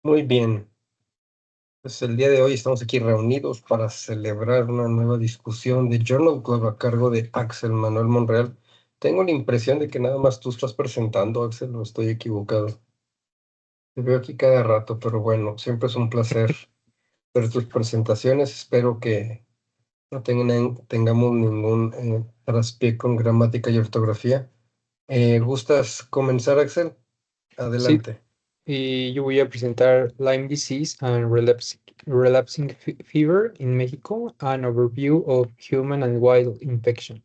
Muy bien, pues el día de hoy estamos aquí reunidos para celebrar una nueva discusión de Journal Club a cargo de Axel Manuel Monreal. Tengo la impresión de que nada más tú estás presentando, Axel, o estoy equivocado. Te veo aquí cada rato, pero bueno, siempre es un placer ver tus presentaciones. Espero que no tengamos ningún traspié con gramática y ortografía. ¿Gustas comenzar, Axel? Sí, Adelante. y yo voy a presentar Lyme disease and relapsing fever in Mexico, an overview of human and wild infection.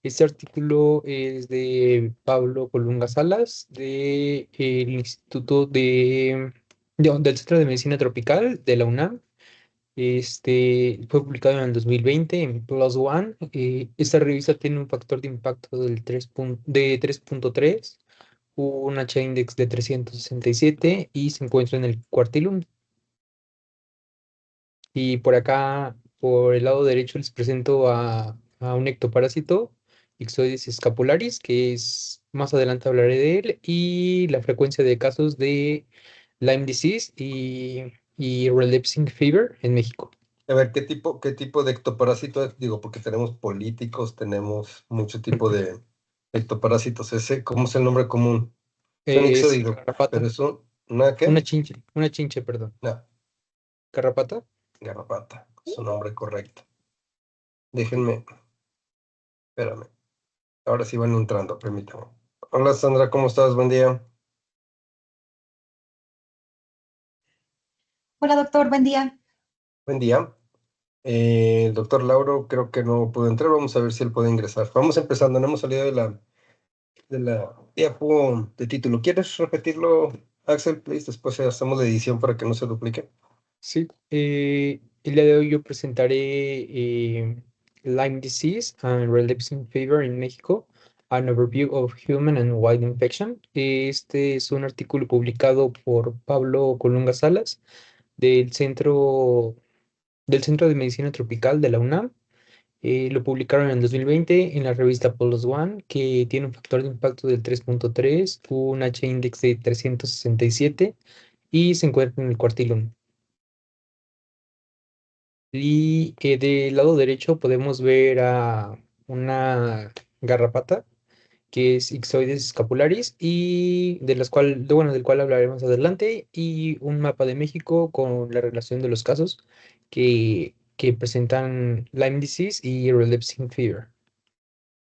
Este artículo es de Pablo Colunga Salas, del Instituto del Centro de Medicina Tropical de la UNAM. Fue publicado en el 2020 en PLOS ONE. Esta revista tiene un factor de impacto de 3.3, un H-index de 367 y se encuentra en el cuartilum. Y por acá, por el lado derecho, les presento a un ectoparásito, Ixodes scapularis, que es, más adelante hablaré de él, y la frecuencia de casos de Lyme disease y relapsing fever en México. A ver, ¿qué tipo de ectoparásito es? Digo, porque tenemos políticos, tenemos mucho tipo de ectoparásitos. ¿Cómo es el nombre común? Son Es ixódido, pero garrapata, ¿una qué? una chinche, perdón. No, Garrapata. garrapata, su nombre correcto. Déjenme, espérame. Ahora sí van entrando, permítame. Hola Sandra, ¿cómo estás? Buen día. Hola doctor, buen día. Buen día. El doctor Lauro creo que no pudo entrar. Vamos a ver si él puede ingresar. Vamos empezando, no hemos salido de la diapo de título. ¿Quieres repetirlo, Axel, please? Después hacemos la edición para que no se duplique. Sí, el día de hoy yo presentaré Lyme disease and relapsing fever en México, an overview of human and wild infection. Este es un artículo publicado por Pablo Colunga Salas del Centro de Medicina Tropical de la UNAM. Lo publicaron en el 2020 en la revista PLOS ONE, que tiene un factor de impacto del 3.3, un H-index de 367 y se encuentra en el cuartilum. Y del lado derecho podemos ver a una garrapata que es Ixodes scapularis y del cual hablaremos adelante, y un mapa de México con la relación de los casos que presentan Lyme disease y relapsing fever.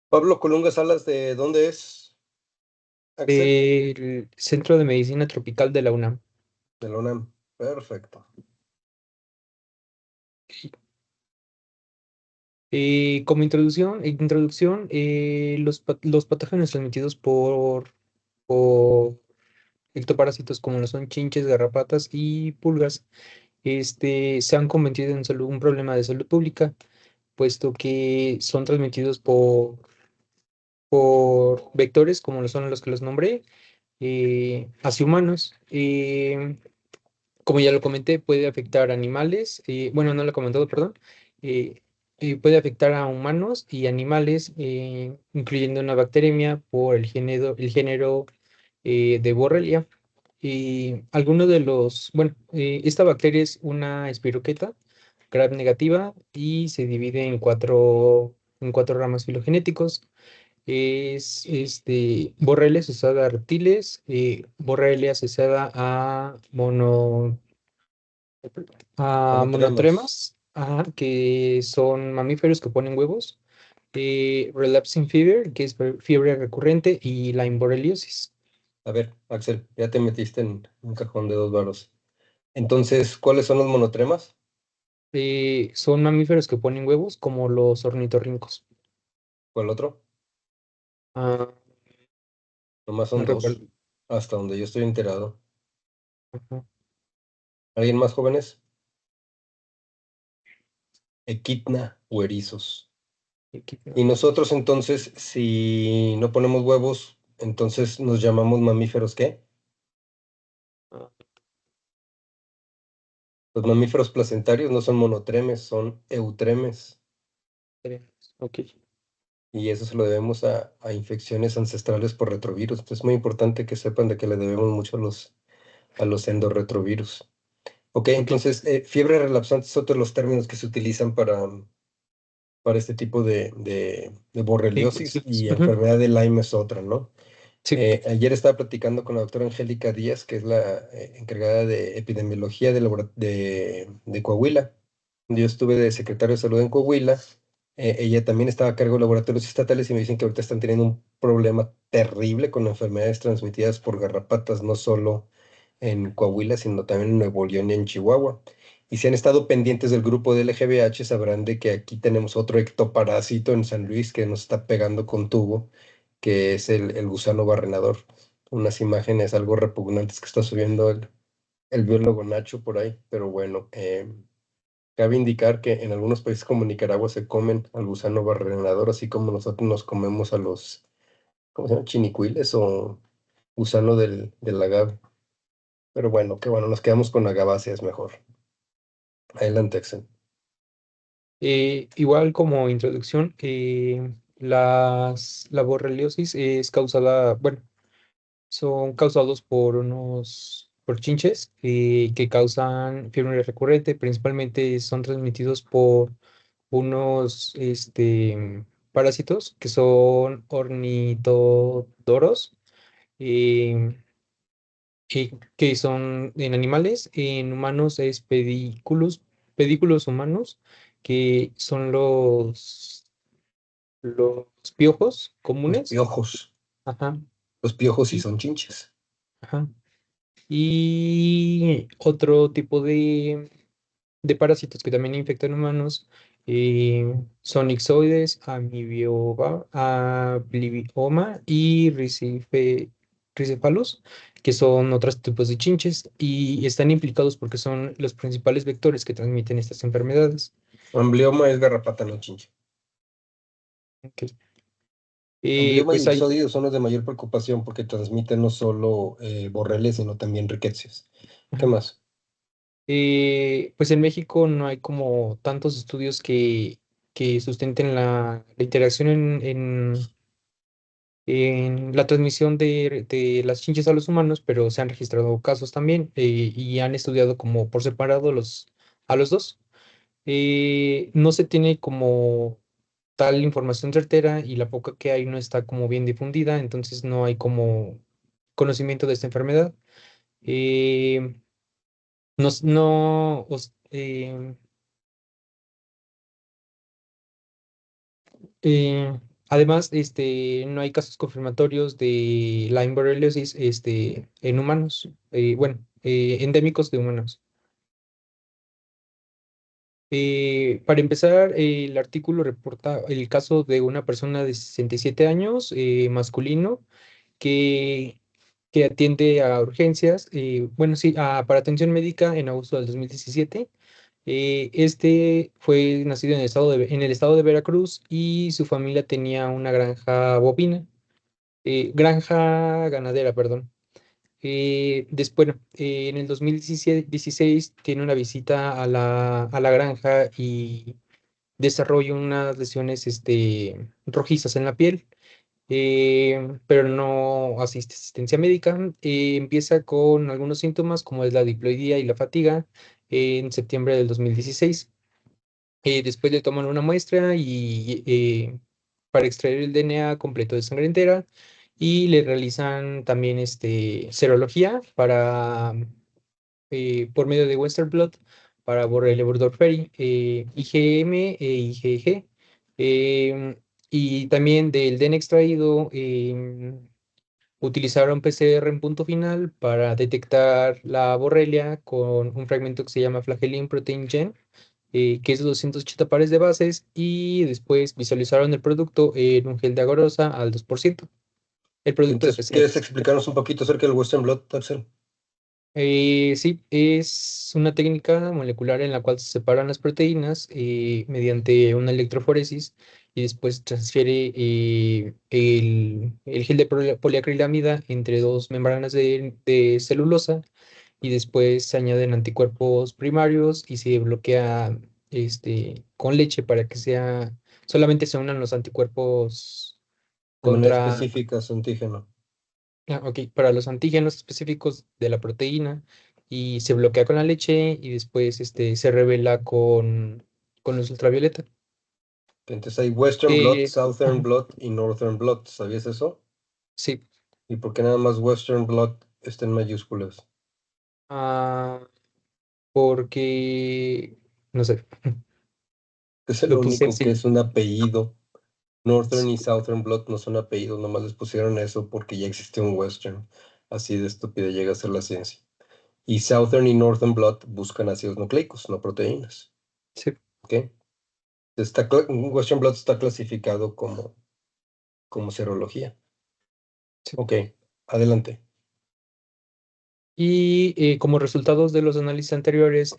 Pablo Colunga Salas, ¿de dónde es, Axel? El Centro de Medicina Tropical de la UNAM. De la UNAM. Perfecto. Como introducción, los patógenos transmitidos por ectoparásitos como lo son chinches, garrapatas y pulgas, se han convertido en un problema de salud pública, puesto que son transmitidos por vectores como lo son los que los nombré, hacia humanos. Como ya lo comenté, puede afectar a animales, bueno, no lo he comentado, perdón, eh, puede afectar a humanos y animales, incluyendo una bacteremia por el género de Borrelia. Y algunos de bueno, esta bacteria es una espiroqueta gram negativa y se divide en cuatro ramas filogenéticos. Es Borrelia asociada a reptiles, Borrelia asociada a Monotremas. monotremas, ajá, que son mamíferos que ponen huevos, relapsing fever, que es fiebre recurrente, y Lyme borreliosis. A ver, Axel, ya te metiste en un cajón de dos varos. Entonces, ¿cuáles son los monotremas? Son mamíferos que ponen huevos, como los ornitorrincos. ¿Cuál otro? Ah, Nomás no son dos, recuerdo. hasta donde yo estoy enterado. Ajá. ¿Alguien más jóvenes? Equidna o erizos. Aquí, Y nosotros entonces, si no ponemos huevos, entonces nos llamamos mamíferos, ¿qué? ah, Los mamíferos placentarios no son monotremes, son eutremes. ok. Y eso se lo debemos a infecciones ancestrales por retrovirus. Entonces es muy importante que sepan de que le debemos mucho a los a los endorretrovirus. Ok, Ok. entonces, fiebre relapsante es otro de los términos que se utilizan para este tipo de borreliosis y Ujú. enfermedad de Lyme es otra, ¿no? Sí. Ayer estaba platicando con la doctora Angélica Díaz, que es la encargada de epidemiología de Coahuila. Yo estuve de secretario de salud en Coahuila. Ella también estaba a cargo de laboratorios estatales y me dicen que ahorita están teniendo un problema terrible con enfermedades transmitidas por garrapatas, no solo en Coahuila, sino también en Nuevo León y en Chihuahua. Y si han estado pendientes del grupo de LGBH, sabrán de que aquí tenemos otro ectoparásito en San Luis que nos está pegando con tubo, que es el gusano barrenador. Unas imágenes algo repugnantes que está subiendo el biólogo Nacho por ahí, pero bueno, cabe indicar que en algunos países como Nicaragua se comen al gusano barrenador, así como nosotros nos comemos a los, ¿cómo se llama? Chinicuiles o gusano del agave. Pero bueno, qué bueno, nos quedamos con agaváceas mejor. Adelante, Axel. Igual como introducción, la borreliosis es causada, bueno, son causados por chinches que causan fiebre recurrente. Principalmente son transmitidos por unos parásitos que son ornitodoros, eh, que son en animales. En humanos es pedículos humanos, que son los piojos Los comunes. piojos. Ajá. Los piojos sí Y, son chinches. ajá. Y otro tipo de parásitos que también infectan humanos son ixoides, amibioma y ricephalus, que son otros tipos de chinches y están implicados porque son los principales vectores que transmiten estas enfermedades. Amblioma es garrapata, no chinche. Ok. Amblioma y Pues hay, ixodio son los de mayor preocupación porque transmiten no solo borreles, sino también rickettsias. ¿Qué ajá. más? Pues en México no hay como tantos estudios que sustenten la interacción en la transmisión de las chinches a los humanos, pero se han registrado casos también y han estudiado como por separado a los dos. No se tiene como tal información certera y la poca que hay no está como bien difundida, entonces no hay como conocimiento de esta enfermedad. Eh, no, además, no hay casos confirmatorios de Lyme borreliosis, en humanos, bueno, endémicos de humanos. Para empezar, el artículo reporta el caso de una persona de 67 años, masculino, que, que atiende a urgencias, bueno, sí, para atención médica en agosto del 2017. Este fue nacido en el estado de Veracruz y su familia tenía una granja bovina, granja ganadera, perdón. Después, bueno, en el 2016 tiene una visita a la granja y desarrolla unas lesiones rojizas en la piel, pero no asiste asistencia médica. Empieza con algunos síntomas como es la diploidía y la fatiga en septiembre del 2016. Después le toman una muestra para extraer el DNA completo de sangre entera y le realizan también serología por medio de Western Blot para borrelio burgdorferi, IgM e IgG. em, y también del DNA extraído, utilizaron PCR en punto final para detectar la borrelia con un fragmento que se llama Flagellin Protein Gen, que es de 280 pares de bases, y después visualizaron el producto en un gel de agarrosa al 2%, el producto de Entonces, PCR. ¿quieres explicarnos un poquito acerca del Western Blot, Axel? Sí, es una técnica molecular en la cual se separan las proteínas mediante una electroforesis y después transfiere el gel de poliacrilamida entre dos membranas de celulosa y después se añaden anticuerpos primarios y se bloquea con leche para que solamente se unan los anticuerpos De manera contra. específica, su antígeno. Ok, para los antígenos específicos de la proteína y se bloquea con la leche y después se revela con luz ultravioleta. Entonces hay Western blot, Southern Ajá, blot y Northern blot. ¿Sabías eso? sí, ¿Y por qué nada más Western blot está en mayúsculas? ah, porque, no sé, Es el lo puse único que así. es un apellido. Northern Sí, y Southern blot no son apellidos, nomás les pusieron eso porque ya existe un Western. Así de estúpida llega a ser la ciencia. Y Southern y Northern blot buscan ácidos nucleicos, no proteínas. sí, ¿Ok? Western blot está clasificado como serología. sí. Ok, adelante. Y como resultados de los análisis anteriores,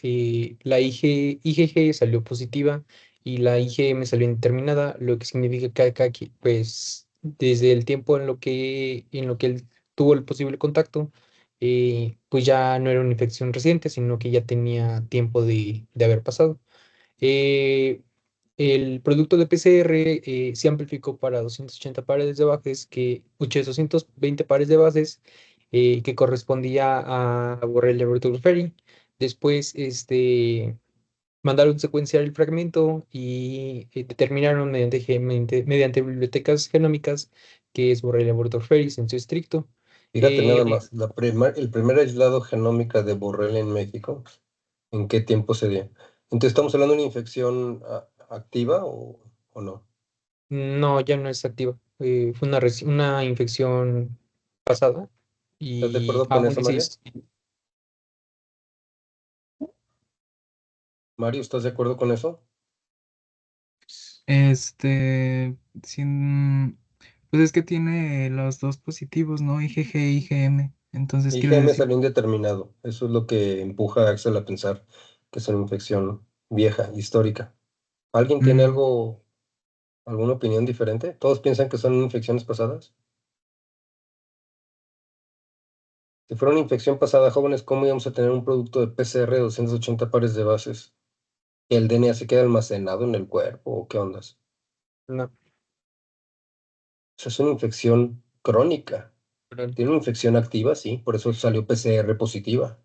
la IgG salió positiva y la IgM salió indeterminada, lo que significa que acá, pues, desde el tiempo en lo que él tuvo el posible contacto, pues ya no era una infección reciente, sino que ya tenía tiempo de haber pasado. Eh, el producto de PCR se amplificó para 280 pares de bases, 220 pares de bases, que correspondía a Borrelia burgdorferi. Después, mandaron secuenciar el fragmento y determinaron mediante bibliotecas genómicas que es Borrelia burgdorferi en su estricto. Fíjate nada Eh, más, el primer aislado genómica de Borrelia en México, ¿en qué tiempo se dio? Entonces, ¿estamos hablando de una infección activa o no? no, ya no es activa. Fue una infección pasada ¿Estás de y acuerdo con aún eso, así Mario? Mario, ¿estás de acuerdo con eso? Este, sin, pues es que tiene los dos positivos, ¿no? IgG e IgM. Entonces quiere IgM decir, salió indeterminado. Eso es lo que empuja a Axel a pensar que es una infección vieja, histórica. ¿Alguien tiene mm, alguna opinión diferente? ¿Todos piensan que son infecciones pasadas? Si fuera una infección pasada, jóvenes, ¿cómo íbamos a tener un producto de PCR de 280 pares de bases? ¿El DNA se queda almacenado en el cuerpo o qué ondas? no, Esa es una infección crónica. perdón. Tiene una infección activa, sí, por eso salió PCR positiva.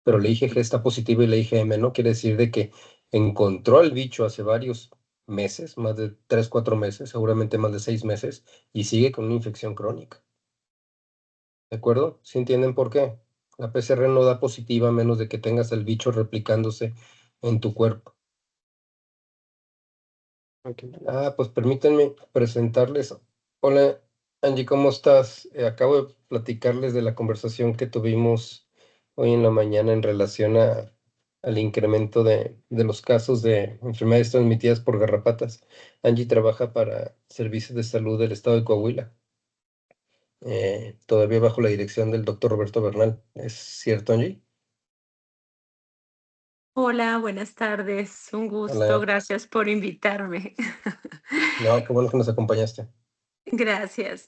Pero la IgG está positiva y la IgM no quiere decir de que encontró al bicho hace varios meses, más de 3, 4 meses, seguramente más de 6 meses, y sigue con una infección crónica. ¿De acuerdo? ¿Sí entienden por qué? La PCR no da positiva a menos de que tengas el bicho replicándose en tu cuerpo. Ok. Pues permítanme presentarles. Hola, Angie, ¿cómo estás? Acabo de platicarles de la conversación que tuvimos hoy en la mañana en relación al incremento de los casos de enfermedades transmitidas por garrapatas. Angie trabaja para Servicios de Salud del Estado de Coahuila, todavía bajo la dirección del doctor Roberto Bernal. ¿Es cierto, Angie? Hola, buenas tardes. Un gusto. Hola. Gracias por invitarme. No, qué bueno que nos acompañaste. Gracias.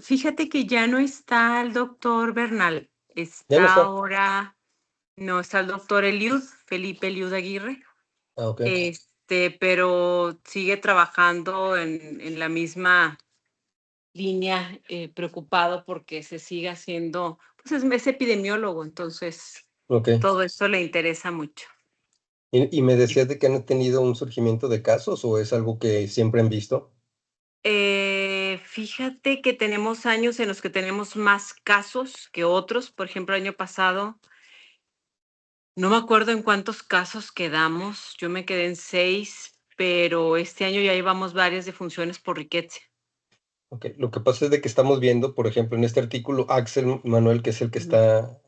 Fíjate que ya no está el doctor Bernal. ¿Ya no Está está? ahora, no está el doctor Eliud, Felipe Eliud Aguirre. Ok. Pero sigue trabajando en la misma línea, preocupado porque se sigue haciendo, pues es epidemiólogo, entonces Ok. todo esto le interesa mucho. Y me decías de que han tenido un surgimiento de casos o es algo que siempre han visto. Fíjate que tenemos años en los que tenemos más casos que otros. Por ejemplo, el año pasado, no me acuerdo en cuántos casos quedamos. Yo me quedé en 6, pero este año ya llevamos varias defunciones por riqueza. Ok, lo que pasa es de que estamos viendo, por ejemplo, en este artículo, Axel Manuel, que es el que Ujú. está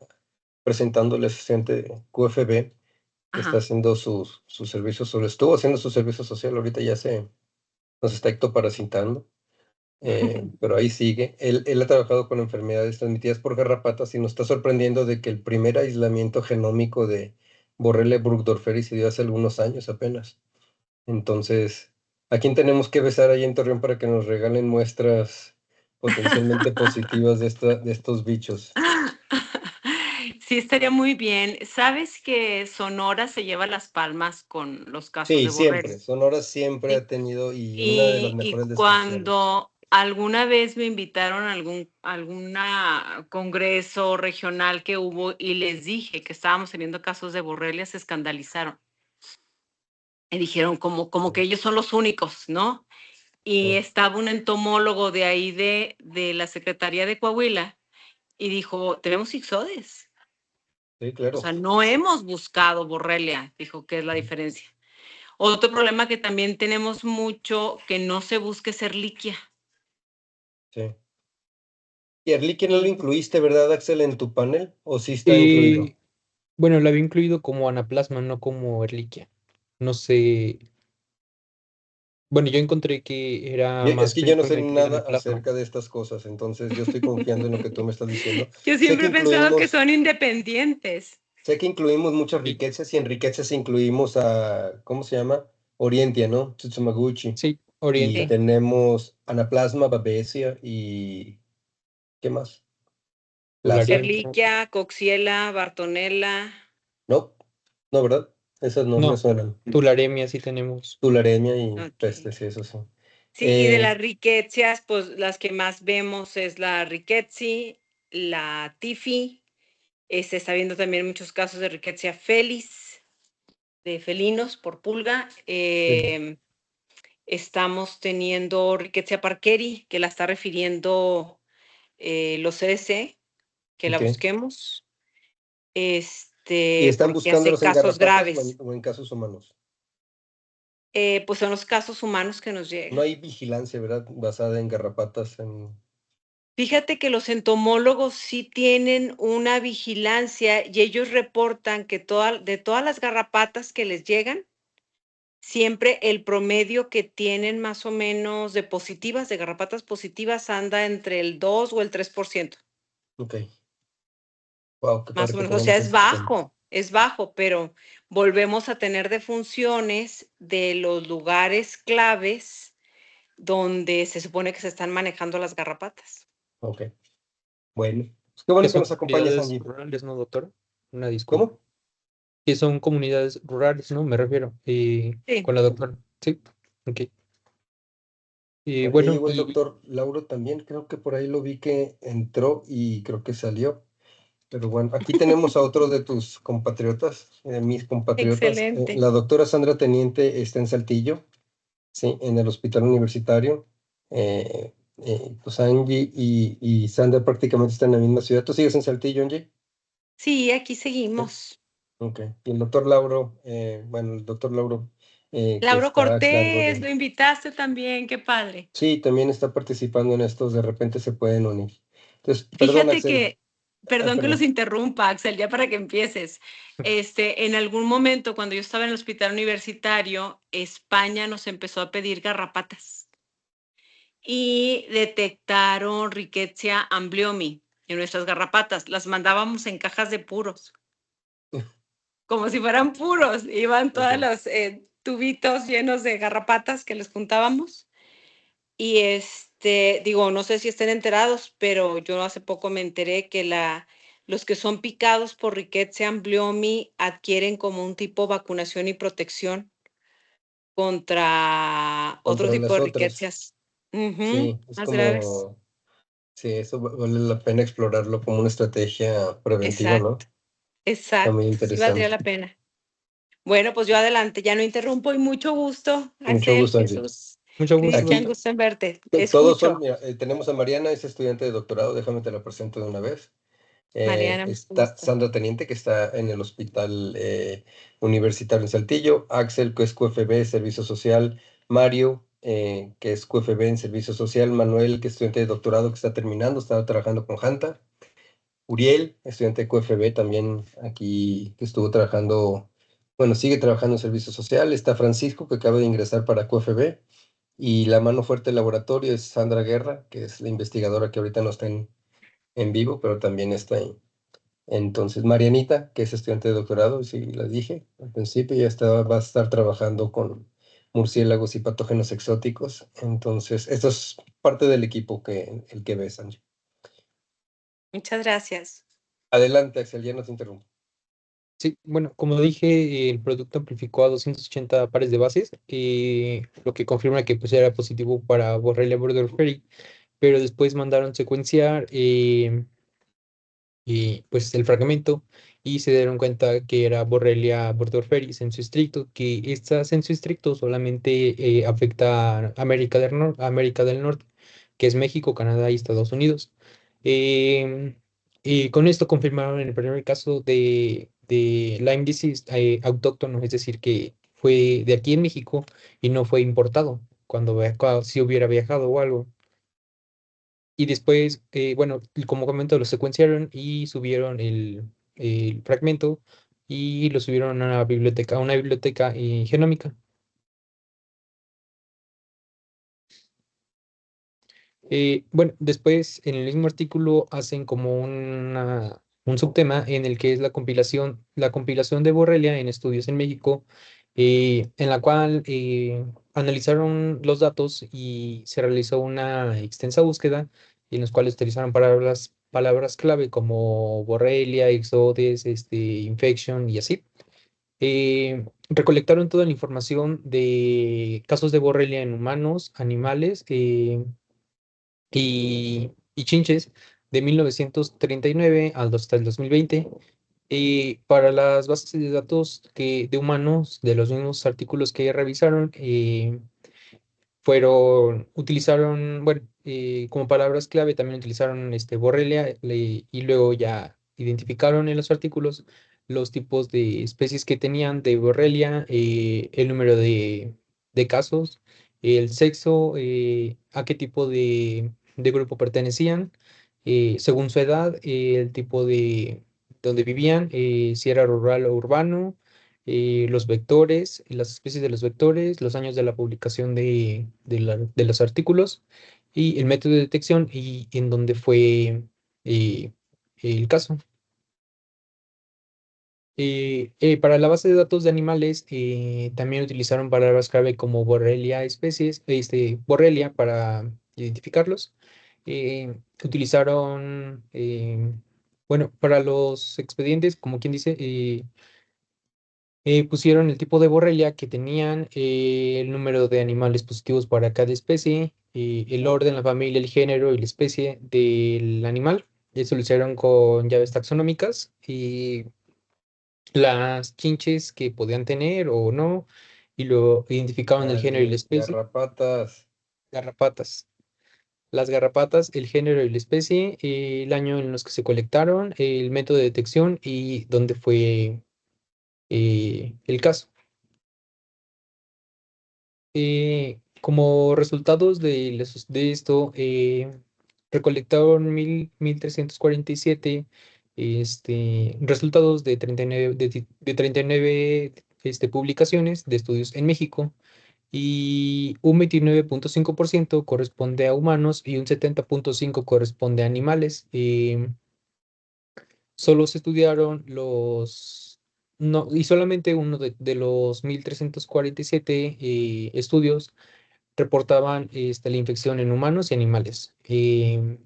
presentando el asistente QFB, está Ajá. haciendo sus servicios, estuvo haciendo su servicio social, ahorita ya nos está ectoparasitando, pero ahí sigue. Él ha trabajado con enfermedades transmitidas por garrapatas y nos está sorprendiendo de que el primer aislamiento genómico de Borrelia burgdorferi se dio hace algunos años apenas. Entonces, ¿a quién tenemos que besar ahí en Torreón para que nos regalen muestras potencialmente positivas de estos bichos? Sí, estaría muy bien. ¿Sabes que Sonora se lleva las palmas con los casos Sí, de borrego? siempre. Sonora siempre Sí. ha tenido y una de las Y mejores descripciones. alguna vez me invitaron a alguna congreso regional que hubo y les dije que estábamos teniendo casos de borrelia, se escandalizaron. Y dijeron como que ellos son los únicos, ¿no? Y Sí. estaba un entomólogo de ahí de la Secretaría de Coahuila y dijo, tenemos ixodes. Sí, O claro. sea, no hemos buscado borrelia, dijo, ¿qué es la diferencia? Otro problema que también tenemos mucho, que no se busque Ehrlichia. Sí. Y Ehrlichia no lo Y incluiste, ¿verdad, Axel, en tu panel? ¿O sí está incluido? Bueno, la había incluido como anaplasma, no como Ehrlichia. No sé. Bueno, yo encontré que era Es más que yo no sé principalmente de nada anaplasma. acerca de estas cosas, entonces yo estoy confiando en lo que tú me estás diciendo. yo Sé siempre que he pensado que incluimos, son independientes. sé que incluimos muchas Sí, riquezas y en riquezas incluimos a, ¿cómo se llama? Orientia, ¿no? Tsutsuma-guchi. sí, Y Orientia. Sí. tenemos Anaplasma, Babesia y ¿qué más? Lassa. Tularia. Ehrlichia, Coxiella, Bartonella. No, no, ¿verdad? Esas no me No, suenan. tularemia sí tenemos. Tularemia y Ok. peste, sí, eso sí. Sí, y de las riquecias, pues las que más vemos es la rickettsia, la tifi. Se está viendo también muchos casos de rickettsia felis, de felinos por pulga. Estamos teniendo rickettsia parkeri, que la está refiriendo los CDC, que la Ok. busquemos, ¿Y están porque buscándolos hace en casos garrapatas graves. o en casos humanos? Pues son los casos humanos que nos No llegan. hay vigilancia, ¿verdad? Basada en garrapatas. Fíjate que los entomólogos sí tienen una vigilancia y ellos reportan que de todas las garrapatas que les llegan, siempre el promedio que tienen más o menos de positivas, de garrapatas positivas, anda entre el 2 o el 3%. Ok. Wow, qué Más padre o que menos, o sea, tengamos es bajo, pero volvemos a tener defunciones de los lugares claves donde se supone que se están manejando las garrapatas. Ok. Bueno, pues qué Que bueno que son nos acompañas, comunidades Angie. rurales, ¿no, doctor? Una disculpa. ¿Cómo? Que son comunidades rurales, ¿no? Me refiero. Sí. Con la doctora. Sí, ok. Y Bueno, ya bueno, llegó el doctor Lauro también, creo que por ahí lo vi que entró y creo que salió. Pero bueno, aquí tenemos a otro de tus compatriotas, mis compatriotas. Excelente. La doctora Sandra Teniente está en Saltillo, sí, en el hospital universitario. Pues Angie y Sandra prácticamente están en la misma ciudad. ¿Tú sigues en Saltillo, Angie? Sí, aquí Sí. seguimos. Ok. Y el doctor Lauro, bueno, el doctor Lauro, que Lauro está a cargo Cortés, de... lo invitaste también, qué padre. Sí, también está participando en estos, de repente se pueden unir. Entonces, perdón, Fíjate Axel. que, perdón que los Perdón. interrumpa, Axel, ya para que empieces. En algún momento, cuando yo estaba en el hospital universitario, España nos empezó a pedir garrapatas y detectaron Rickettsia amblyomyi en nuestras garrapatas. Las mandábamos en cajas de puros, como si fueran puros. Iban todos Ok. los tubitos llenos de garrapatas que les juntábamos. Y digo, no sé si estén enterados, pero yo hace poco me enteré que los que son picados por Rickettsia amblyomyi adquieren como un tipo de vacunación y protección contra otro Contra tipo las de otras. riquezas. Ujú, Sí, es más graves. como, sí, eso vale la pena explorarlo como una estrategia preventiva, ¿no? Exacto, Está muy exacto. Sí valdría interesante. la pena. Bueno, pues yo adelante, ya no interrumpo y mucho gusto, Mucho Axel, gusto, Angie. Jesús, mucho gusto, Cristian, Aquí doctor. gusto en verte. todos son, Escucho. mira, tenemos a Mariana, es estudiante de doctorado, déjame te la presento de una vez. Mariana, mucho Está gusto. Sandra Teniente, que está en el hospital universitario en Saltillo, Axel, que es QFB, Servicio Social, Mario, que es QFB en Servicio Social, Manuel, que es estudiante de doctorado, que está terminando, está trabajando con Janta, Uriel, estudiante de QFB también aquí, que estuvo trabajando, bueno, sigue trabajando en Servicio Social, está Francisco, que acaba de ingresar para QFB, y la mano fuerte del laboratorio es Sandra Guerra, que es la investigadora que ahorita no está en vivo, pero también está ahí. Entonces, Marianita, que es estudiante de doctorado, sí, la dije al principio, ya va a estar trabajando con murciélagos y patógenos exóticos. Entonces, esto es parte del equipo el que ves, Angie. Muchas gracias. Adelante, Axel, ya no te interrumpo. Sí, bueno, como dije, el producto amplificó a 280 pares de bases, lo que confirma que pues, era positivo para Borrelia burgdorferi, pero después mandaron secuenciar pues, el fragmento y se dieron cuenta que era Borrelia burgdorferi sensu estricto, que esta sensu estricto solamente afecta a América del Norte, que es México, Canadá y Estados Unidos. Em, y con esto confirmaron el primer caso de Lyme disease autóctono, es decir, que fue de aquí en México y no fue importado si hubiera viajado o algo. Y después, bueno, como comento, lo secuenciaron y subieron el fragmento y lo subieron a una biblioteca genómica. Bueno, después en el mismo artículo hacen como un subtema en el que es la compilación de Borrelia en estudios en México, en la cual analizaron los datos y se realizó una extensa búsqueda en los cuales utilizaron palabras clave como Borrelia, Exodes, infection y así. Recolectaron toda la información de casos de Borrelia en humanos, animales, y chinches de 1939 hasta el 2020. Para las bases de datos de humanos, de los mismos artículos que revisaron, utilizaron, bueno, como palabras clave también utilizaron Borrelia, y luego ya identificaron en los artículos los tipos de especies que tenían de Borrelia, el número de casos, el sexo, a qué tipo de grupo pertenecían, según su edad, el tipo de donde vivían, si era rural o urbano, los vectores, las especies de los vectores, los años de la publicación de los artículos y el método de detección y en dónde fue eh, el caso. Para la base de datos de animales también utilizaron palabras clave como Borrelia especies, Borrelia para identificarlos. Utilizaron, bueno, para los expedientes, como quien dice, pusieron el tipo de borrelia que tenían, el número de animales positivos para cada especie, el orden, la familia, el género y la especie del animal. Eso lo hicieron con llaves taxonómicas y las chinches que podían tener o no, y lo identificaban el género y la especie. Garrapatas. Garrapatas. Las garrapatas, el género y la especie, el año en los que se colectaron, el método de detección y dónde fue el caso. Como resultados de esto, recolectaron 1,347 resultados de 39, de 39 publicaciones de estudios en México, y un 29,5% corresponde a humanos y un 70,5% corresponde a animales. Solo se estudiaron no, y solamente uno de los 1,347 estudios reportaban la infección en humanos y animales. Y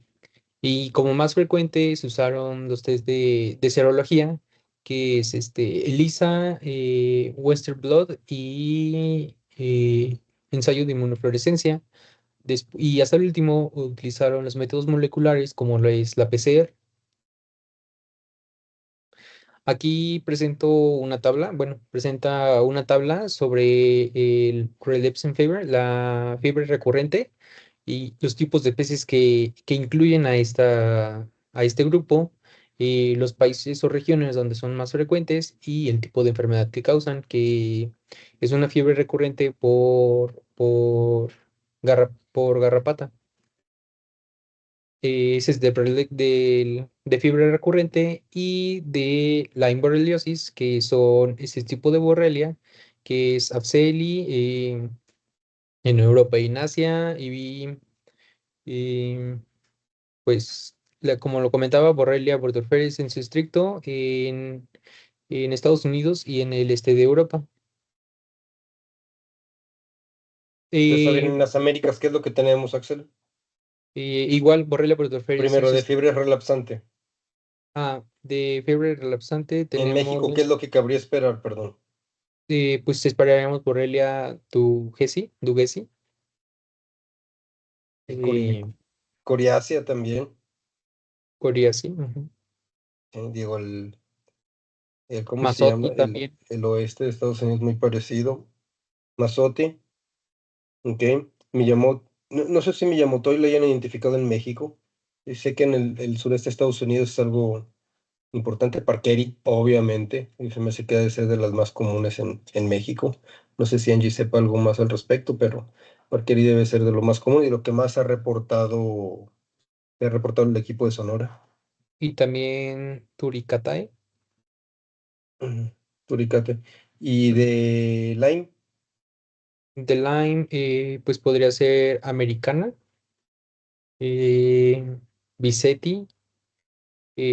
como más frecuente se usaron los test de serología, que es ELISA, Western Blot y ensayo de inmunofluorescencia. Y hasta el último utilizaron los métodos moleculares como lo es la PCR. Aquí presento una tabla, bueno, presenta una tabla sobre el relapsing fever, la fiebre recurrente, y los tipos de peces que incluyen a este grupo, los países o regiones donde son más frecuentes y el tipo de enfermedad que causan, que es una fiebre recurrente por garrapata. Ese es de fiebre recurrente y de Lyme borreliosis, que son ese tipo de borrelia, que es Apseli, en Europa y en Asia, y, pues, como lo comentaba, Borrelia burgdorferi en su estricto en Estados Unidos y en el este de Europa. Ya saben, Eh, en las Américas, ¿qué es lo que tenemos, Axel? Igual, Borrelia burgdorferi Primero, sensu de fiebre relapsante. de fiebre relapsante En México, ¿qué es tenemos, lo que cabría esperar? Perdón. pues esperaríamos Borrelia tugesi, Y eh, coriácea también. coriaci, ujú. Digo, ¿cómo se llama? Mazotti también. El oeste de Estados Unidos muy parecido. Mazote, ok. Miyamoto, no sé si Miyamoto lo hayan identificado en México. Y sé que en el sureste de Estados Unidos es algo importante. Parkeri, obviamente, y se me hace que ha de ser de las más comunes en México. No sé si Angie sepa algo más al respecto, pero Parkeri debe ser de lo más común y lo que más ha reportado el equipo de Sonora. Y también Turicatae. Ujú. Turicate. Y de Lyme, De Lyme, pues podría ser Americana, eh, Bisetti,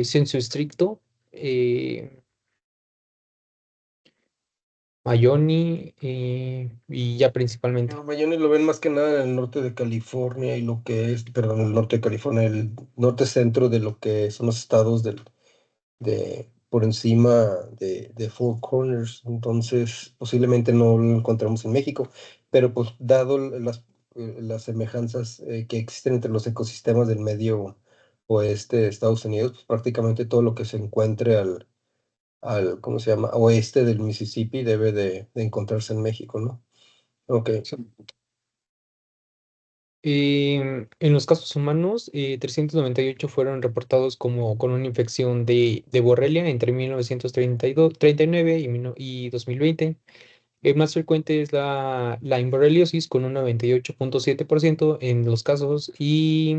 Sensu Stricto, eh, Mayoni, y ya principalmente. no, Miami lo ven más que nada en el norte de California y lo que es, perdón, el norte de California, el norte centro de lo que son los estados por encima de Four Corners. Entonces, posiblemente no lo encontramos en México, pero pues dado las semejanzas que existen entre los ecosistemas del medio oeste de Estados Unidos, pues prácticamente todo lo que se encuentre ¿cómo se llama? Oeste del Mississippi debe de encontrarse en México, ¿no? Ok. En los casos humanos, 398 fueron reportados como con una infección de Borrelia entre 1939 y 2020. El más frecuente es la borreliosis con un 98.7% en los casos y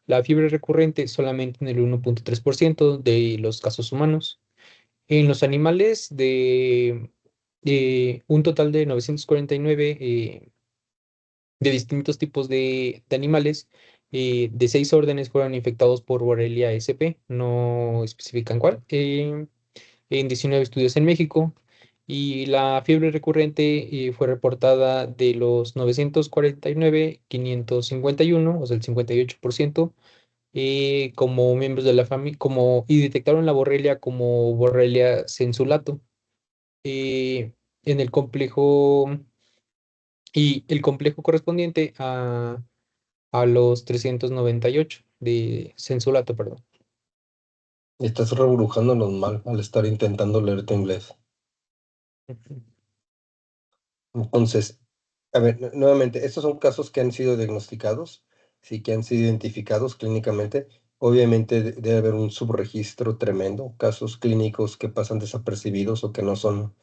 la fiebre recurrente solamente en el 1.3% de los casos humanos. En los animales, de un total de 949 de distintos tipos de animales, de 6 órdenes fueron infectados por Borrelia SP, no especifican cuál, en 19 estudios en México. Y la fiebre recurrente fue reportada de los 949, 551, o sea, el 58%, como miembros de la familia, y detectaron la borrelia como Borrelia sensulato. eh, en el complejo, y el complejo correspondiente a los 398 de sensulato, perdón. Estás reburujándonos mal al estar intentando leerte inglés. Ujú. Entonces, a ver, nuevamente, estos son casos que han sido diagnosticados, sí, que han sido identificados clínicamente. Obviamente debe haber un subregistro tremendo, casos clínicos que pasan desapercibidos o que no son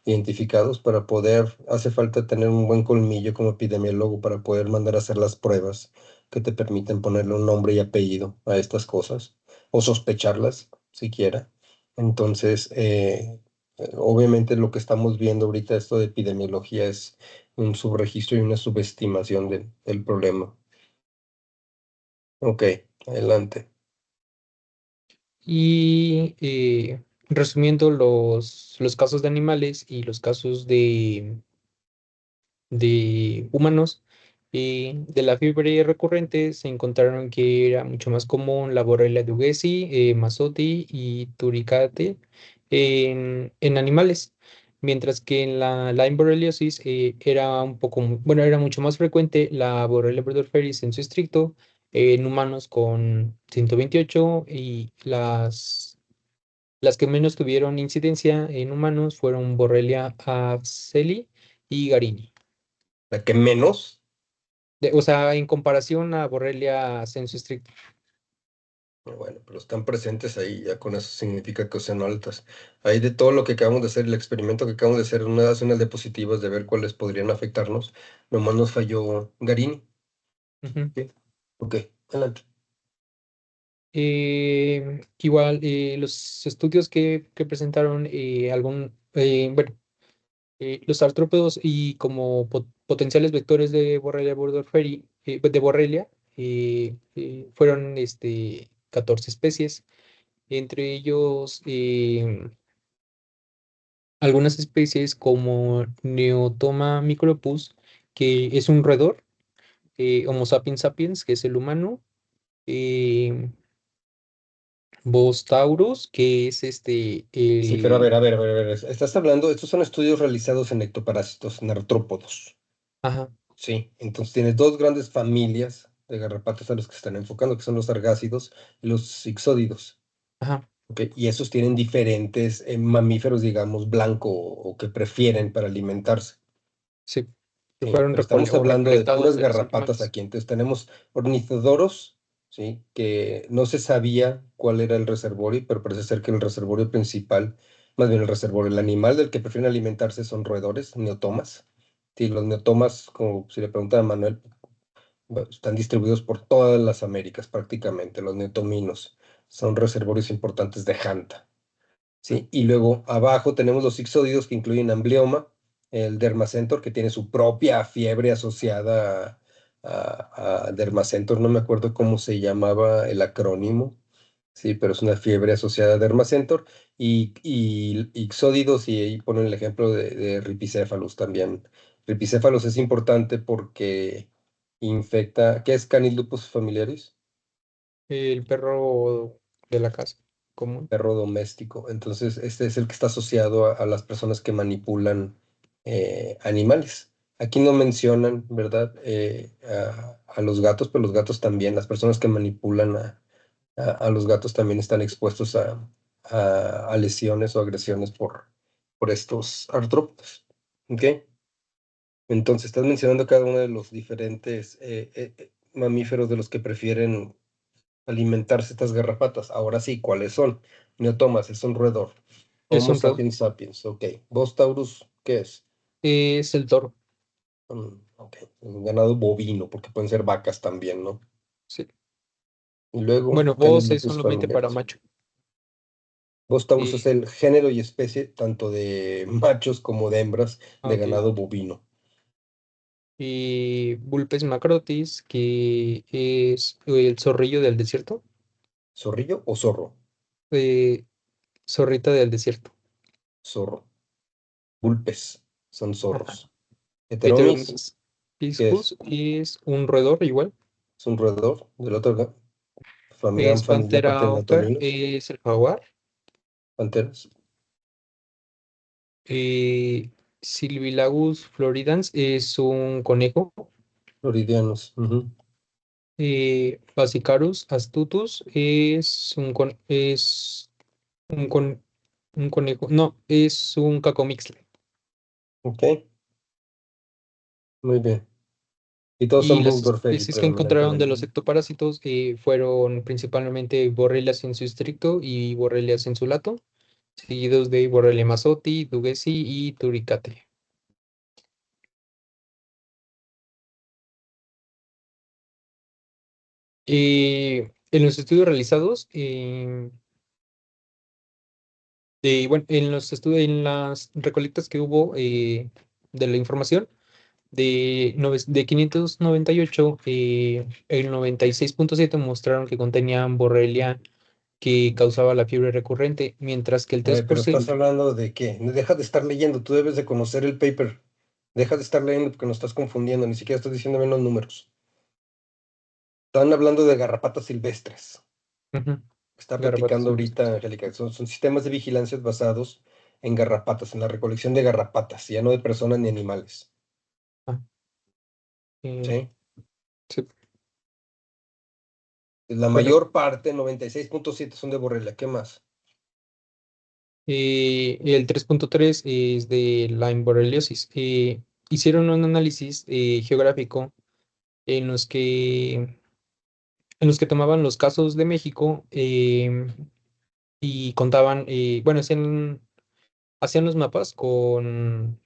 identificados para poder, hace falta tener un buen colmillo como epidemiólogo para poder mandar a hacer las pruebas que te permiten ponerle un nombre y apellido a estas cosas o sospecharlas siquiera. Entonces, obviamente lo que estamos viendo ahorita, esto de epidemiología, es un subregistro y una subestimación del problema. Ok, adelante. Y resumiendo los casos de animales y los casos de humanos, de la fiebre recurrente se encontraron que era mucho más común la Borrelia dugesi, Masotti y Turicate en animales, mientras que en la Lyme borreliosis era bueno, era mucho más frecuente la Borrelia burgdorferi en su estricto en humanos con 128, y las que menos tuvieron incidencia en humanos fueron Borrelia afzeli y Garini. La que menos, O sea, en comparación a Borrelia sensu stricto. bueno, pero están presentes ahí, ya con eso significa que sean altas. Ahí de todo lo que acabamos de hacer, el experimento que acabamos de hacer, unas diapositivas de ver cuáles podrían afectarnos, nomás nos falló Garini. Ujú. ¿Sí? Ok, adelante. Igual, los estudios que presentaron bueno, los artrópodos y como potenciales vectores de Borrelia burgdorferi, de Borrelia, fueron 14 especies, entre ellos algunas especies como Neotoma micropus, que es un roedor, Homo sapiens sapiens, que es el humano, eh, Bos taurus, que es Sí, pero a ver. Estás hablando, estos son estudios realizados en ectoparásitos, en artrópodos. Ajá, Sí, entonces tienes dos grandes familias de garrapatas a los que se están enfocando, que son los argácidos y los ixódidos. ajá, ¿Ok? Y esos tienen diferentes mamíferos, digamos, blanco o que prefieren para alimentarse. sí, que Sí, fueron pero estamos hablando de recolectados puras de los garrapatas animales. aquí. Entonces tenemos ornitodoros, ¿sí? Que no se sabía cuál era el reservorio, pero parece ser que el reservorio principal, más bien el reservorio, el animal del que prefieren alimentarse son roedores, neotomas. Sí, los neotomas, como si le preguntan a Manuel, están distribuidos por todas las Américas prácticamente, los neotominos. Son reservorios importantes de Janta. ¿Sí? Y luego abajo tenemos los ixódidos que incluyen amblioma, el dermacentor que tiene su propia fiebre asociada a dermacentor, no me acuerdo cómo se llamaba el acrónimo, sí, pero es una fiebre asociada a dermacentor, y ixódidos, y ahí ponen el ejemplo de ripicéfalos también. Ripicéfalos es importante porque infecta, ¿qué es Canis lupus familiaris? El perro de la casa común. Perro doméstico. Entonces, este es el que está asociado a las personas que manipulan animales. Aquí no mencionan, ¿verdad? A los gatos, pero los gatos también, las personas que manipulan a los gatos también están expuestos a lesiones o agresiones por estos artrópodos. ¿Ok? Entonces, estás mencionando cada uno de los diferentes mamíferos de los que prefieren alimentarse estas garrapatas. Ahora sí, ¿cuáles son? Neotomas, es un roedor. Es Homo un toro. sapiens sapiens, ok. Bos taurus, ¿qué es? Es el toro. Ok, un ganado bovino, porque pueden ser vacas también, ¿no? Sí. Y luego, Bueno, Canis vos es lupus solamente para familiaris. macho. Bos taurus es Eh, el género y especie tanto de machos como de hembras de ok. ganado bovino. Y Vulpes macrotis, que es el zorrillo del desierto. ¿Zorrillo o zorro? eh, Zorrita del desierto. Zorro. Vulpes, son Ajá. zorros. Heteronis, Heteronis ¿qué es? piscus es un roedor igual. Es un roedor del otro gran Es familia aparte Pantera de oca, neotominos. es el jaguar. Panteras. Silvilagus floridans es un conejo. Floridianos. Ujú. Basicarus astutus un, con- un conejo. No, es un cacomixtle. Ok, muy bien. Y todos Y son las Burgdorferi especies que encontraron de predominantemente. los ectoparásitos fueron principalmente Borrelia sensu y Borrelia sensulato, seguidos de Borrelia masotti, Dugesi y Turicate. En los estudios realizados, bueno, en los estudios, en las recolectas que hubo de la información, de 598, el 96,7 mostraron que contenían borrelia que causaba la fiebre recurrente, mientras que el A tres ver, por pero estás ciento hablando de qué. No, deja de estar leyendo, tú debes de conocer el paper. Deja de estar leyendo porque nos estás confundiendo, ni siquiera estás diciendo bien los números. Están hablando de garrapatas silvestres. Ujú, Está garrapatos platicando silvestres. ahorita, Angélica. Son sistemas de vigilancia basados en garrapatas, en la recolección de garrapatas, ya no de personas ni animales. Ah, eh, ¿Sí? sí. La Bueno, mayor parte, 96,7 son de borrelia. ¿Qué más? el 3,3 es de Lyme borreliosis. Hicieron un análisis geográfico en los que, en los que tomaban los casos de México y contaban, bueno, hacían los mapas con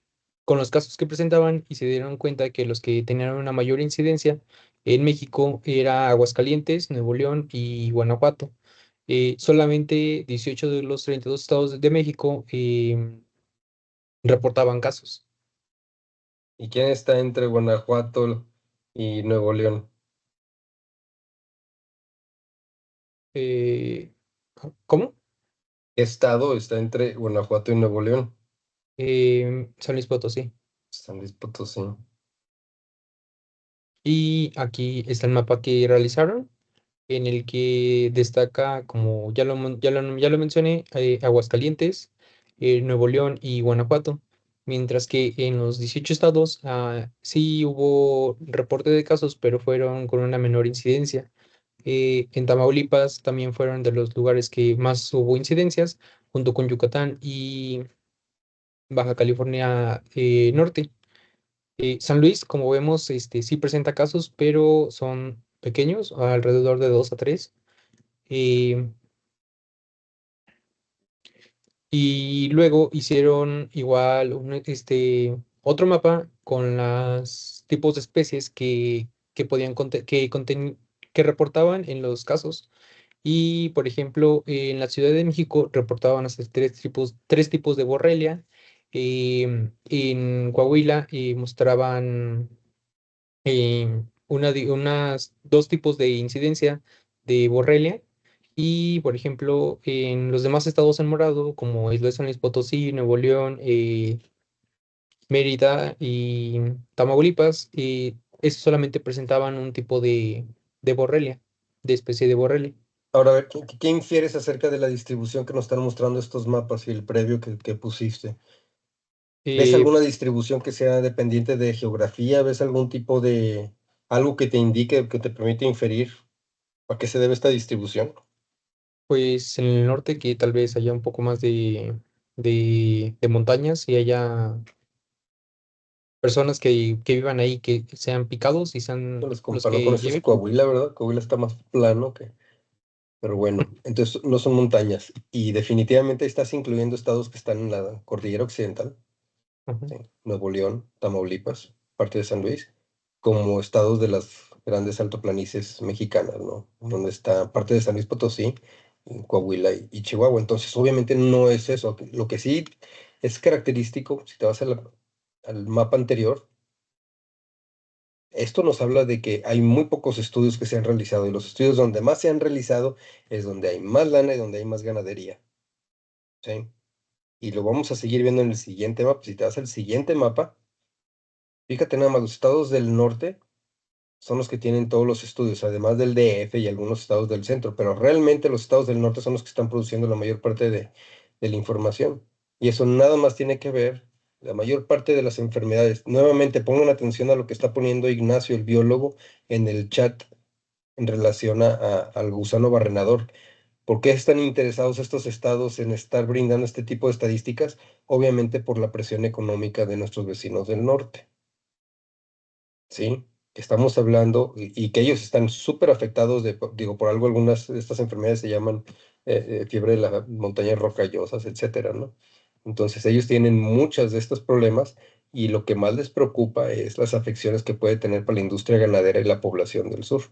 los casos que presentaban y se dieron cuenta que los que tenían una mayor incidencia en México era Aguascalientes, Nuevo León y Guanajuato. Solamente 18 de los 32 estados de México reportaban casos. ¿Y quién está entre Guanajuato y Nuevo León? Eh, ¿Cómo? ¿Qué estado está entre Guanajuato y Nuevo León? San Luis Potosí. San Luis Potosí. Y aquí está el mapa que realizaron. en el que destaca, como ya lo mencioné, Aguascalientes, Nuevo León y Guanajuato, mientras que en los 18 estados sí hubo reporte de casos, pero fueron con una menor incidencia. En Tamaulipas también fueron de los lugares que más hubo incidencias, junto con Yucatán y Baja California Norte. San Luis, como vemos, sí presenta casos, pero son pequeños, alrededor de 2 a 3. Eh, y luego hicieron igual otro mapa con los tipos de especies que podían que reportaban en los casos. Y, por ejemplo, en la Ciudad de México reportaban hasta tres tipos de borrelia. En Coahuila mostraban unas dos tipos de incidencia de borrelia. Y, por ejemplo, en los demás estados en morado, como Isla de San Luis Potosí, Nuevo León, Mérida y Tamaulipas, estos solamente presentaban un tipo de borrelia, de especie de borrelia. Ahora, a ver, ¿qué infieres acerca de la distribución que nos están mostrando estos mapas y el previo que pusiste? ¿Ves Eh, alguna distribución que sea dependiente de geografía? ¿Ves algún tipo de algo que te indique, que te permite inferir a qué se debe esta distribución? pues en el norte, que tal vez haya un poco más de montañas y haya personas que vivan ahí, que sean picados y No sean los los comparo con que estos lleven. Coahuila, ¿verdad? Coahuila está más plano que... Pero bueno, entonces no son montañas. Y definitivamente estás incluyendo estados que están en la cordillera occidental, Ujú. ¿sí? Nuevo León, Tamaulipas, parte de San Luis, como estados de las grandes altoplanicies mexicanas, ¿no? Donde está parte de San Luis Potosí, Coahuila y Chihuahua. Entonces, obviamente no es eso. Lo que sí es característico, si te vas al mapa anterior, esto nos habla de que hay muy pocos estudios que se han realizado y los estudios donde más se han realizado es donde hay más lana y donde hay más ganadería, ¿sí? Y lo vamos a seguir viendo en el siguiente mapa. Si te vas al siguiente mapa, fíjate nada más, los estados del norte son los que tienen todos los estudios, además del DF y algunos estados del centro, pero realmente los estados del norte son los que están produciendo la mayor parte de la información. Y eso nada más tiene que ver, la mayor parte de las enfermedades. Nuevamente, pongan atención a lo que está poniendo Ignacio, el biólogo, en el chat en relación al gusano barrenador. ¿Por qué están interesados estos estados en estar brindando este tipo de estadísticas? Obviamente por la presión económica de nuestros vecinos del norte. ¿Sí? Que estamos hablando y que ellos están súper afectados digo, por algo algunas de estas enfermedades se llaman fiebre de las montañas rocallosas, etcétera, ¿no? Entonces ellos tienen muchos de estos problemas y lo que más les preocupa es las afecciones que puede tener para la industria ganadera y la población del sur.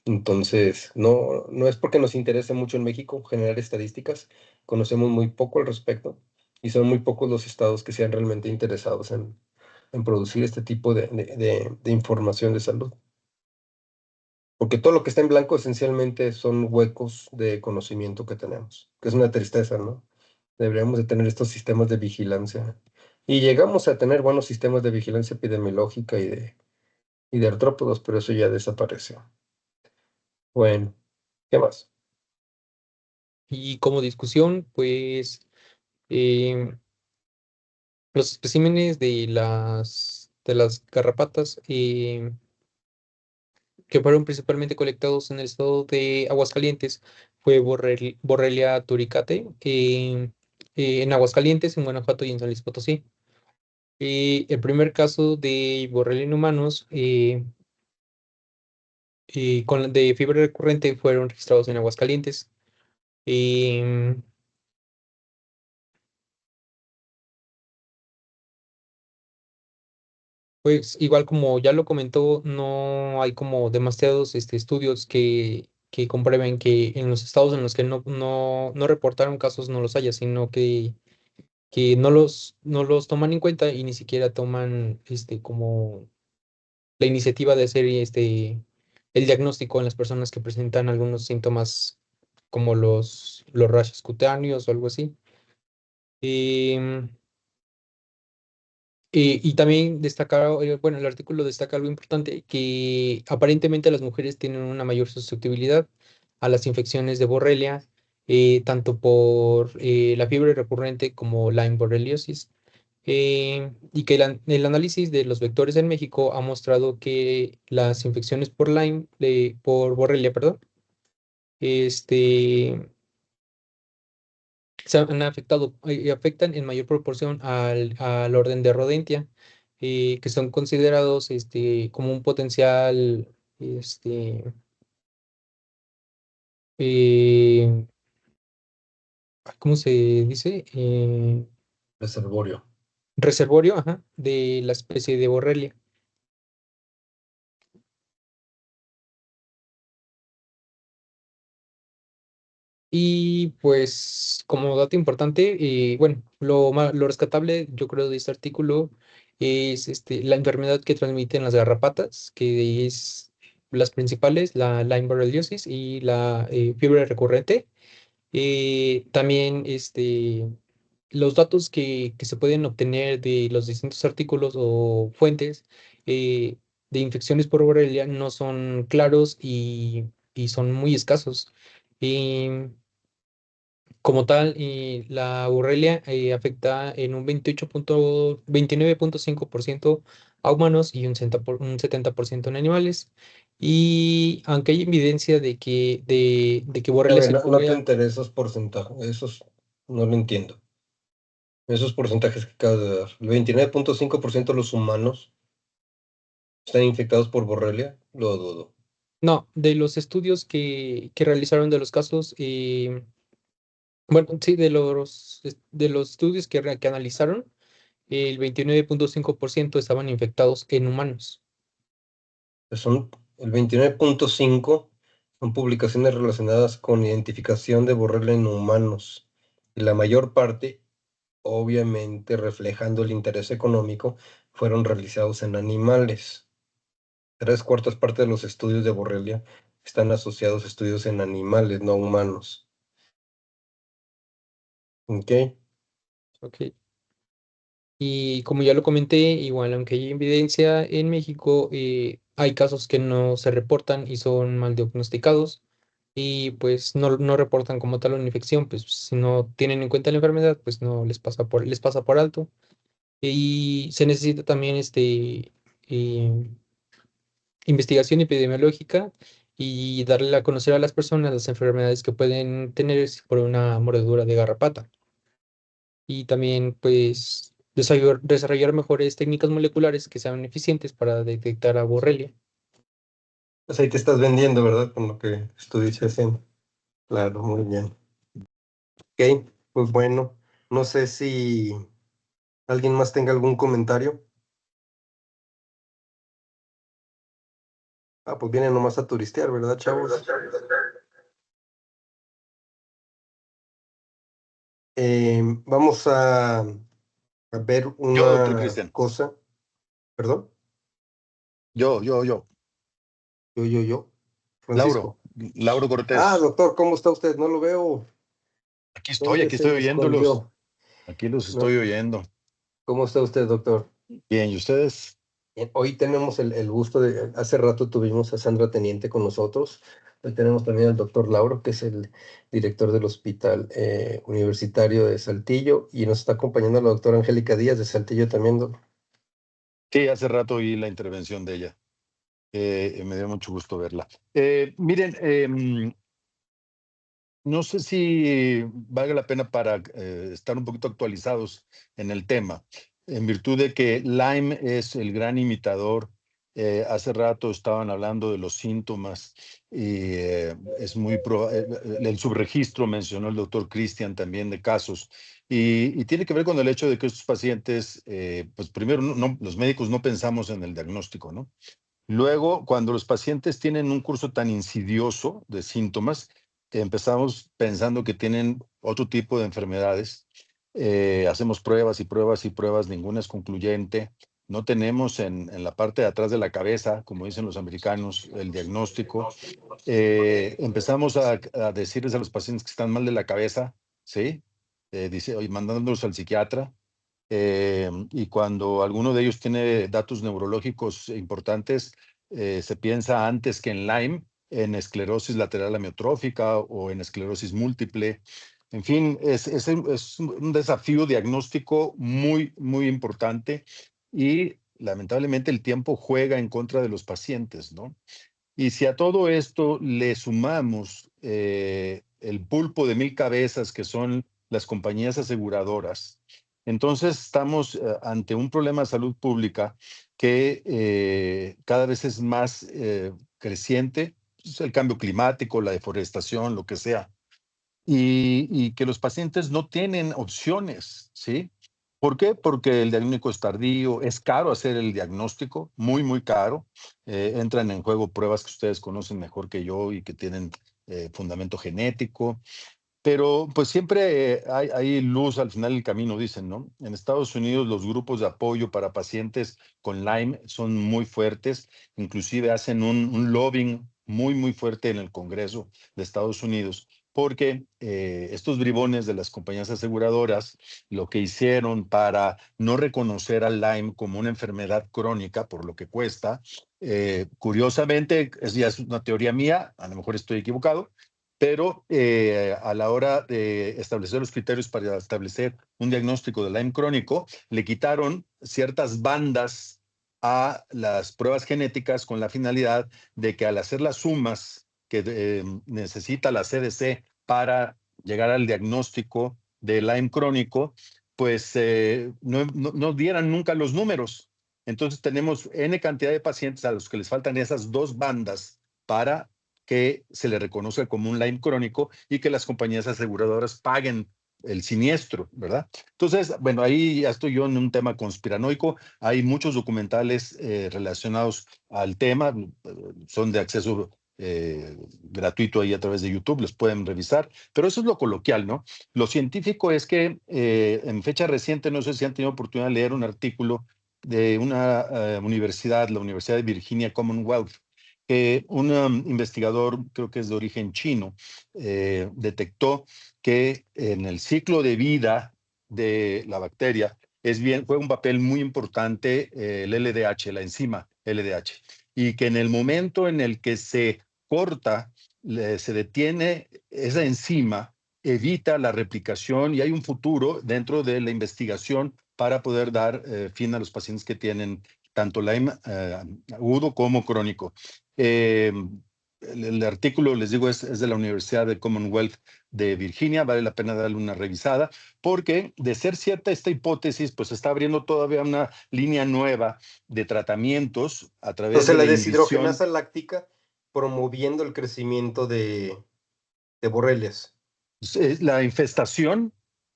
Entonces, no es porque nos interese mucho en México generar estadísticas, conocemos muy poco al respecto y son muy pocos los estados que sean realmente interesados en producir este tipo de información de salud. Porque todo lo que está en blanco esencialmente son huecos de conocimiento que tenemos, que es una tristeza, ¿no? Deberíamos de tener estos sistemas de vigilancia. Y llegamos a tener buenos sistemas de vigilancia epidemiológica y de artrópodos, pero eso ya desapareció. Bueno, ¿qué más? Y como discusión, pues em, los especímenes de las garrapatas que fueron principalmente colectados en el estado de Aguascalientes fue Borrelia turicate en Aguascalientes, en Guanajuato y en San Luis Potosí. El primer caso de Borrelia en humanos de fiebre recurrente fueron registrados en Aguascalientes. Em, Pues igual como ya lo comentó, no hay como demasiados estudios que comprueben que en los estados en los que no reportaron casos no los haya, sino que no los toman en cuenta y ni siquiera toman como la iniciativa de hacer el diagnóstico en las personas que presentan algunos síntomas como los rayos cutáneos o algo así. Em, Y también destacar, bueno, el artículo destaca algo importante, que aparentemente las mujeres tienen una mayor susceptibilidad a las infecciones de borrelia, tanto por la fiebre recurrente como la borreliosis, y que el análisis de los vectores en México ha mostrado que las infecciones por Lyme, por borrelia, perdón, este, se han afectado, afectan en mayor proporción al orden de Rodentia, que son considerados como un potencial, este, eh, ¿cómo se dice? Reservorio. Reservorio, ajá, de la especie de Borrelia. Y pues, como dato importante, bueno, lo rescatable, yo creo, de este artículo es la enfermedad que transmiten las garrapatas, que es las principales, la Lyme borreliosis y la fiebre recurrente. También los datos que se pueden obtener de los distintos artículos o fuentes eh, de infecciones por borrelia no son claros y son muy escasos. Em, Como tal, la borrelia afecta en un 29,5% a humanos y un 70% en animales. Y aunque hay evidencia de que A borrelia ver, no te circula, enteré esos porcentajes, esos no lo entiendo. Esos porcentajes que acabas de dar. El 29,5% de los humanos están infectados por borrelia, lo dudo. no, de los estudios que realizaron de los casos, bueno, sí, de los estudios que analizaron, el 29,5% estaban infectados en humanos. Son el 29,5 son publicaciones relacionadas con identificación de borrelia en humanos. Y la mayor parte, obviamente reflejando el interés económico, fueron realizados en animales. 3/4 de los estudios de borrelia están asociados a estudios en animales, no humanos. ¿Ok? Ok. Y como ya lo comenté, igual aunque hay evidencia en México, hay casos que no se reportan y son mal diagnosticados y pues no reportan como tal una infección, pues si no tienen en cuenta la enfermedad, pues no les pasa por alto. Y se necesita también eh, investigación epidemiológica y darle a conocer a las personas las enfermedades que pueden tener por una mordedura de garrapata. Y también pues desarrollar mejores técnicas moleculares que sean eficientes para detectar a Borrelia. Pues ahí te estás vendiendo, ¿verdad? Con lo que estuviste haciendo. Claro, muy bien. Ok, pues bueno, no sé si alguien más tenga algún comentario. Ah, pues vienen nomás a turistear, ¿verdad, chavos? Vamos a ver Yo, doctor una Cristian. cosa. ¿Perdón? Yo. Yo. Lauro, Francisco. Lauro Ah, Cortés. doctor, ¿cómo está usted? No lo veo. ¿Dónde Aquí se estoy me oyéndolos. escondió? Aquí los No, estoy oyendo. ¿cómo está usted, doctor? Bien, ¿y ustedes? Hoy tenemos el gusto de, hace rato tuvimos a Sandra Teniente con nosotros. Hoy tenemos también al doctor Lauro, que es el director del Hospital Universitario de Saltillo, y nos está acompañando la doctora Angélica Díaz de Saltillo también, Sí, hace rato oí la intervención de ella. Me dio mucho gusto verla. Miren, no sé si valga la pena para estar un poquito actualizados en el tema, en virtud de que Lyme es el gran imitador. Hace rato estaban hablando de los síntomas y es muy el subregistro mencionó el doctor Cristian también de casos y tiene que ver con el hecho de que estos pacientes, pues primero los médicos no pensamos en el diagnóstico, ¿no? Luego, cuando los pacientes tienen un curso tan insidioso de síntomas, empezamos pensando que tienen otro tipo de enfermedades. Hacemos pruebas y pruebas y pruebas, ninguna es concluyente. No tenemos en la parte de atrás de la cabeza, como dicen los americanos, el diagnóstico. Empezamos a decirles a los pacientes que están mal de la cabeza, ¿sí? Oye, mandándolos al psiquiatra. y cuando alguno de ellos tiene datos neurológicos importantes, se piensa antes que en Lyme, en esclerosis lateral amiotrófica o en esclerosis múltiple. En fin, es un desafío diagnóstico muy, muy importante y lamentablemente el tiempo juega en contra de los pacientes, ¿no? Y si a todo esto le sumamos el pulpo de 1000 cabezas que son las compañías aseguradoras, entonces estamos ante un problema de salud pública que cada vez es más creciente, pues, el cambio climático, la deforestación, lo que sea, y que los pacientes no tienen opciones, ¿sí? ¿Por qué? Porque el diagnóstico es tardío, es caro hacer el diagnóstico, muy, muy caro. Entran en juego pruebas que ustedes conocen mejor que yo y que tienen fundamento genético. Pero pues siempre hay luz al final del camino, dicen, ¿no? En Estados Unidos los grupos de apoyo para pacientes con Lyme son muy fuertes, inclusive hacen un lobbying muy, muy fuerte en el Congreso de Estados Unidos, porque estos bribones de las compañías aseguradoras lo que hicieron para no reconocer al Lyme como una enfermedad crónica por lo que cuesta, curiosamente, ya es una teoría mía, a lo mejor estoy equivocado, pero a la hora de establecer los criterios para establecer un diagnóstico de Lyme crónico, le quitaron ciertas bandas a las pruebas genéticas con la finalidad de que al hacer las sumas que necesita la CDC para llegar al diagnóstico de Lyme crónico, pues no dieran nunca los números. Entonces tenemos N cantidad de pacientes a los que les faltan esas dos bandas para que se le reconozca como un Lyme crónico y que las compañías aseguradoras paguen el siniestro, ¿verdad? Entonces, bueno, ahí ya estoy yo en un tema conspiranoico. Hay muchos documentales relacionados al tema, son de acceso gratuito ahí a través de YouTube, los pueden revisar, pero eso es lo coloquial, ¿no? Lo científico es que en fecha reciente, no sé si han tenido oportunidad de leer un artículo de una universidad, la Universidad de Virginia Commonwealth, que un investigador, creo que es de origen chino, detectó que en el ciclo de vida de la bacteria juega un papel muy importante el LDH, la enzima LDH, y que en el momento en el que se corta, se detiene esa enzima, evita la replicación y hay un futuro dentro de la investigación para poder dar fin a los pacientes que tienen tanto Lyme agudo como crónico. El artículo, les digo, es de la Universidad de Commonwealth de Virginia, vale la pena darle una revisada, porque de ser cierta esta hipótesis, pues está abriendo todavía una línea nueva de tratamientos a través Entonces de la la inhibición, deshidrogenasa láctica promoviendo el crecimiento de borrelias. la infestación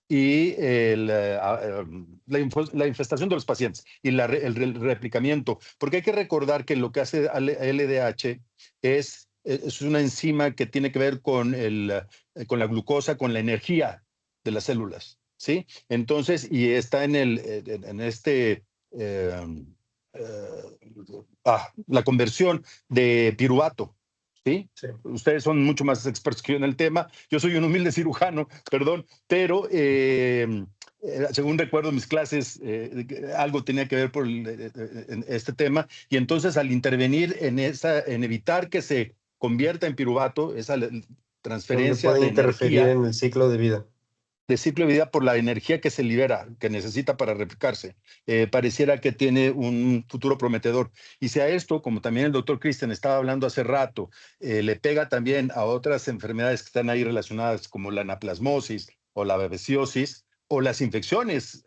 y la infestación de los pacientes y el replicamiento, porque hay que recordar que lo que hace LDH es una enzima que tiene que ver con la glucosa, con la energía de las células, ¿sí? Entonces, y está en la conversión de piruvato, ¿sí? Sí. Ustedes son mucho más expertos que yo en el tema. Yo soy un humilde cirujano, perdón, pero según recuerdo mis clases, algo tenía que ver en este tema. Y entonces al intervenir en evitar que se convierta en piruvato, esa transferencia puede de interferir energía, en el ciclo de vida. de ciclo de vida por la energía que se libera, que necesita para replicarse. Pareciera que tiene un futuro prometedor. Y si a esto, como también el doctor Christian estaba hablando hace rato, le pega también a otras enfermedades que están ahí relacionadas, como la anaplasmosis o la babesiosis, o las infecciones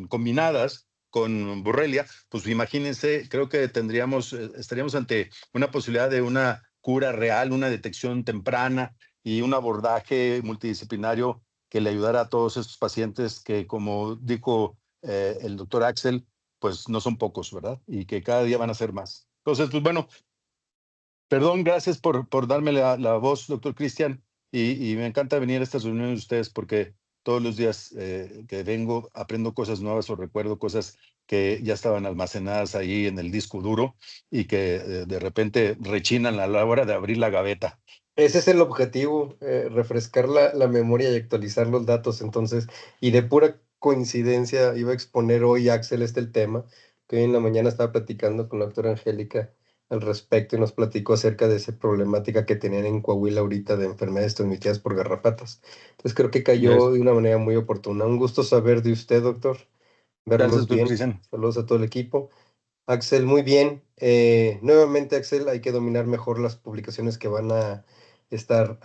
combinadas con Borrelia, pues imagínense, creo que estaríamos ante una posibilidad de una cura real, una detección temprana y un abordaje multidisciplinario que le ayudara a todos estos pacientes que, como dijo el doctor Axel, pues no son pocos, ¿verdad? Y que cada día van a ser más. Entonces, pues bueno, perdón, gracias por darme la voz, doctor Cristian, y me encanta venir a estas reuniones de ustedes porque todos los días que vengo aprendo cosas nuevas o recuerdo cosas que ya estaban almacenadas ahí en el disco duro y que de repente rechinan a la hora de abrir la gaveta. Ese es el objetivo, refrescar la memoria y actualizar los datos. Entonces, y de pura coincidencia, iba a exponer hoy Axel el tema, que hoy en la mañana estaba platicando con la doctora Angélica al respecto y nos platicó acerca de esa problemática que tenían en Coahuila ahorita de enfermedades transmitidas por garrapatas. Entonces creo que cayó de una manera muy oportuna. Un gusto saber de usted, doctor. Verlos Gracias, bien. Cristian. Saludos a todo el equipo. Axel, muy bien. Nuevamente, Axel, hay que dominar mejor las publicaciones que van a estar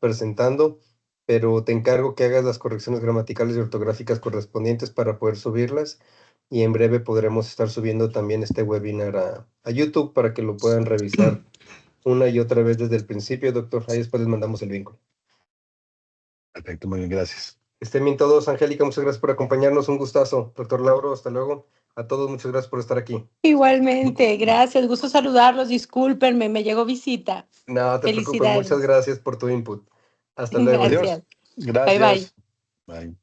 presentando, pero te encargo que hagas las correcciones gramaticales y ortográficas correspondientes para poder subirlas. Y en breve podremos estar subiendo también este webinar a YouTube para que lo puedan revisar una y otra vez desde el principio, doctor. Ahí después les mandamos el vínculo. Perfecto, muy bien, gracias. Estén bien todos. Angélica, muchas gracias por acompañarnos. Un gustazo. Doctor Lauro, hasta luego. A todos, muchas gracias por estar aquí. Igualmente, gracias. Gusto saludarlos. Discúlpenme, me llegó visita. No te preocupes. Felicidades. Muchas gracias por tu input. Hasta luego. Gracias. Adiós. Gracias. Bye, bye. Bye.